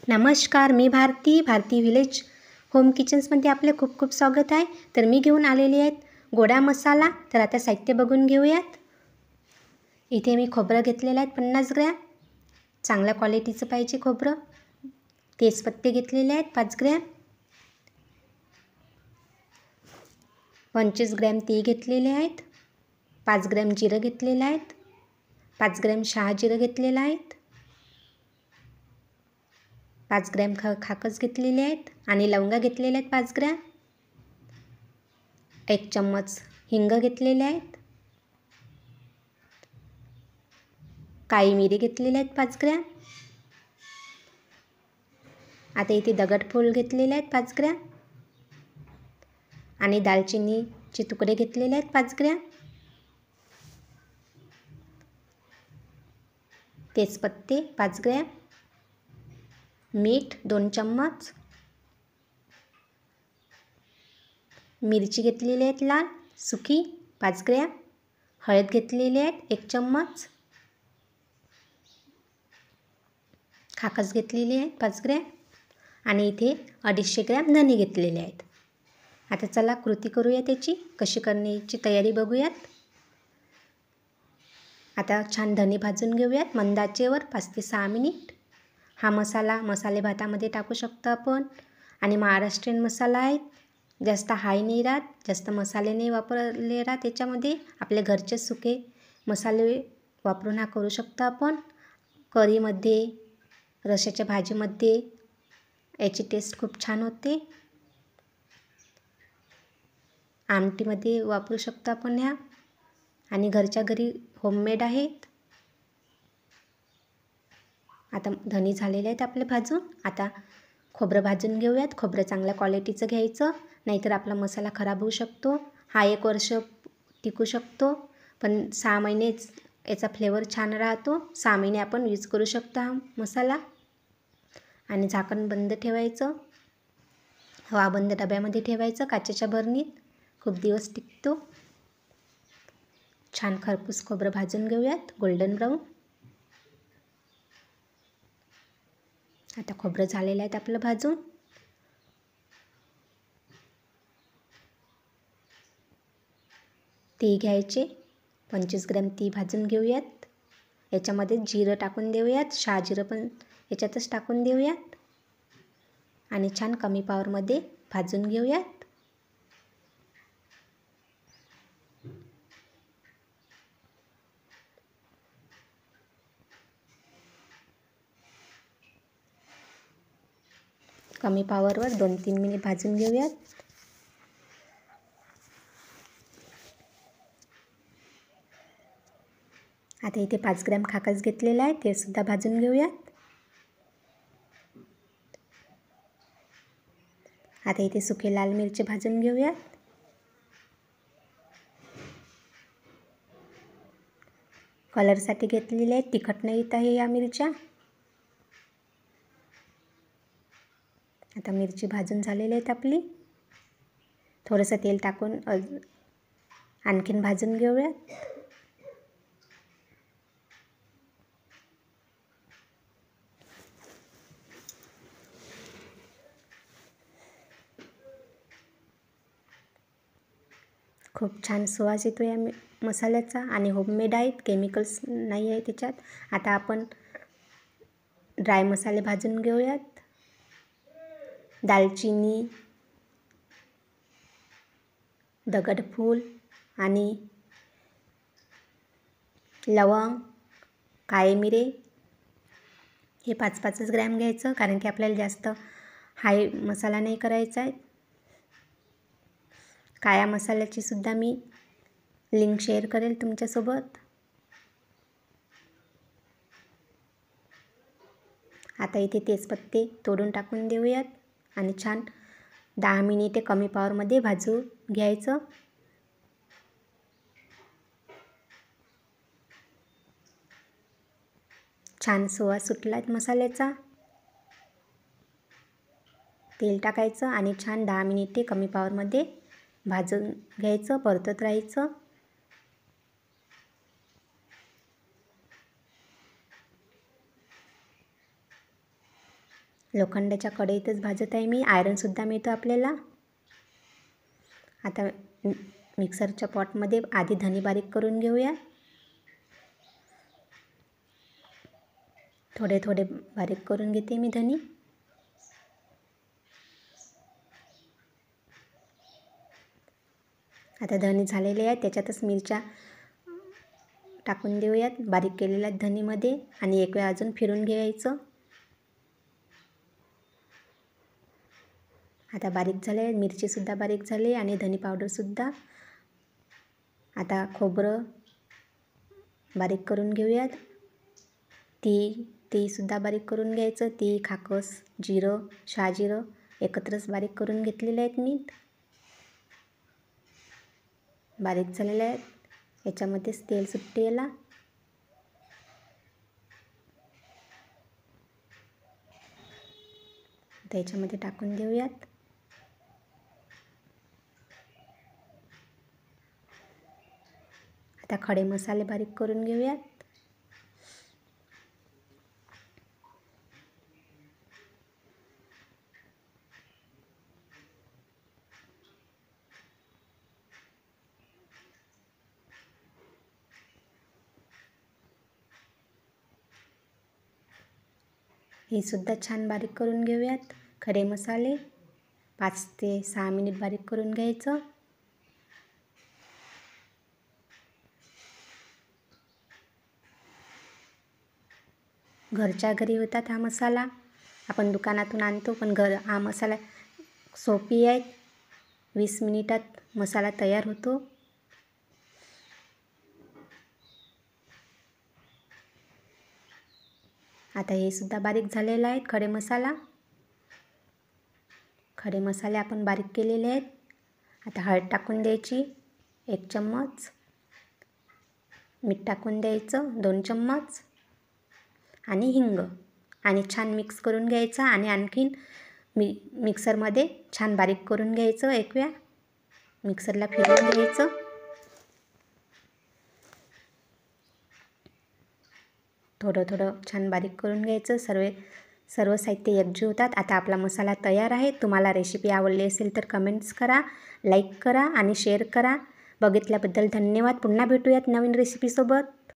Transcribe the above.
नमस्कार, मी Bharti village home किचन्समध्ये आपले खूप खूप स्वागत आहे. तर मी घेऊन आलेली आहेत गोडा मसाला. तर आता साहित्य बघून घेऊयात. इथे मी खोबरं घेतलेलं आहे 50 ग्रॅम, चांगल्या क्वालिटीचं पाहिजे खोबरं. तेजपत्ते घेतलेले आहेत 5 ग्रॅम, 25 ग्रॅम तीळ घेतलेले आहेत, 5 ग्रॅम जिरं घेतलेलं आहेत, 5 ग्रॅम शहाजिरं घेतलेलं आहेत, 5 ग्रॅम खाकस घेतलेले आहेत आणि लवंगा घेतलेल्या आहेत 5 ग्रॅम, 1 चम्मच हिंग घेतलेले आहेत, काळी मिरी घेतलेले आहेत 5 ग्रॅम. आता इथे दगडफूल घेतलेले आहेत 5 ग्रॅम आणि दालचिनीचे तुकडे घेतलेले आहेत 5 ग्रॅम, तेजपत्ते 5 ग्रॅम, मीठ 2 चम्मच, मिरची घेतलेली आहेत लाल सुकी 5 ग्रॅम, हळद घेतलेली आहेत 1 चम्मच, खाकस घेतलेली आहे 5 ग्रॅम आणि इथे 250 ग्रॅम धने घेतलेले आहेत. आता चला कृती करूया, त्याची कशी करण्याची तयारी बघूयात. आता छान धने भाजून घेऊयात मंद आचेवर 5 ते 6 मिनिट. हा मसाले भातामध्ये टाकू शकतो आपण आणि महाराष्ट्रीयन मसाला आहे. जास्त हाय नाही राहत, जास्त मसाले नाही वापरले राहत. त्याच्यामध्ये आपले घरचे सुके मसाले वापरून हा करू शकतो आपण. करीमध्ये, रशाच्या भाजीमध्ये याची टेस्ट खूप छान होते. आमटीमध्ये वापरू शकतो आपण ह्या आणि घरच्या घरी होममेड आहेत. आता धने झालेले आहेत आपले भाजून. आता खोबरं भाजून घेऊयात. खोबरं चांगल्या क्वालिटीचं घ्यायचं, नाहीतर आपला मसाला खराब होऊ शकतो. हा 1 वर्ष टिकू शकतो, पण 6 महिनेच याचा फ्लेवर छान राहतो. 6 महिने आपण यूज करू शकतो हा मसाला. आणि झाकण बंद ठेवायचं, हवाबंद डब्यामध्ये ठेवायचं काचेच्या बरणीत. खूप दिवस टिकतो. छान खरपूस खोबरं भाजून घेऊयात गोल्डन ब्राऊन. आता खोबरं झालेलं आहे आपलं भाजून. तीळ घ्यायचे 25 ग्रॅम तीळ भाजून घेऊयात. याच्यामध्ये जिरं टाकून देऊयात, शहाजिरं पण याच्यातच टाकून देऊयात आणि छान कमी पॉवरमध्ये भाजून घेऊयात. कमी पॉवरवर 2-3 मिनिट भाजून घेऊयात. आता इथे 5 ग्रॅम खाकस घेतलेला आहे, ते सुद्धा भाजून घेऊयात. आता इथे सुके लाल मिरची भाजून घेऊयात. कलरसाठी घेतलेले आहेत, तिखट नाहीत आहे या मिरच्या. आता मिरची भाजून झालेली आहेत आपली. थोडंसं तेल टाकून आणखीन भाजून घेऊयात. खूप छान सुवास येतो या मसाल्याचा आणि होममेड आहेत, केमिकल्स नाही आहे त्याच्यात. आता आपण ड्राय मसाले भाजून घेऊयात. दालचिनी, दगडफूल आणि लवंग, काळे मिरे हे 5-5 ग्रॅम घ्यायचं, कारण की आपल्याला जास्त हाय मसाला नाही करायचा आहे. काळ्या मसाल्याची सुद्धा मी लिंक शेअर करेल तुमच्यासोबत. आता इथे तेजपत्ते तोडून टाकून देऊयात आणि छान 10 मिनिटे कमी पॉवरमध्ये भाजून घ्यायचं. छान सुवास सुटला आहे मसाल्याचा. तेल टाकायचं आणि छान 10 मिनिटे कमी पॉवरमध्ये भाजून घ्यायचं, परतत राहायचं. लोखंडाच्या कढईतच भाजत आहे मी. आयरनसुद्धा मिळतं आपल्याला. आता मिक्सरच्या पॉटमध्ये आधी धने बारीक करून घेऊया. थोडे थोडे बारीक करून घेते मी धने. आता धने झालेले आहेत, त्याच्यातच मिरच्या टाकून देऊयात बारीक केलेल्या धनेमध्ये आणि एक वेळा अजून फिरून घ्यायचं. आता बारीक झाले, मिरचीसुद्धा बारीक झाली आणि धने पावडरसुद्धा. आता खोबरं बारीक करून घेऊयात. तीसुद्धा बारीक करून घ्यायचं. खाकस, जिरं, शहाजिरं एकत्रच बारीक करून घेतलेले आहेत मी. बारीक झालेले आहेत. याच्यामध्येच तेल सुटते याला. आता याच्यामध्ये टाकून देऊयात. आता खडे मसाले बारीक करून घेऊयात. हे सुद्धा छान बारीक करून घेऊयात. खडे मसाले 5 ते 6 मिनिट बारीक करून घ्यायचं. घरच्या घरी होतात हा मसाला. आपण दुकानातून आणतो, पण हा मसाला सोपी आहे. 20 मिनिटात मसाला तयार होतो. आता हे सुद्धा बारीक झालेलं आहे खडे मसाले आपण बारीक केलेले आहेत. आता हळद टाकून द्यायची 1 चम्मच, मीठ टाकून द्यायचं 2 चम्मच आणि हिंग आणि छान मिक्स करून घ्यायचं आणि आणखीन मिक्सरमध्ये छान बारीक करून घ्यायचं. एक वेळा मिक्सरला फिरवून घ्यायचं. थोडं छान बारीक करून घ्यायचं. सर्व साहित्य एकजीव होतात. आता आपला मसाला तयार आहे. तुम्हाला रेसिपी आवडली असेल तर कमेंट्स करा, लाईक करा आणि शेअर करा. बघितल्याबद्दल धन्यवाद. पुन्हा भेटूयात नवीन रेसिपीसोबत.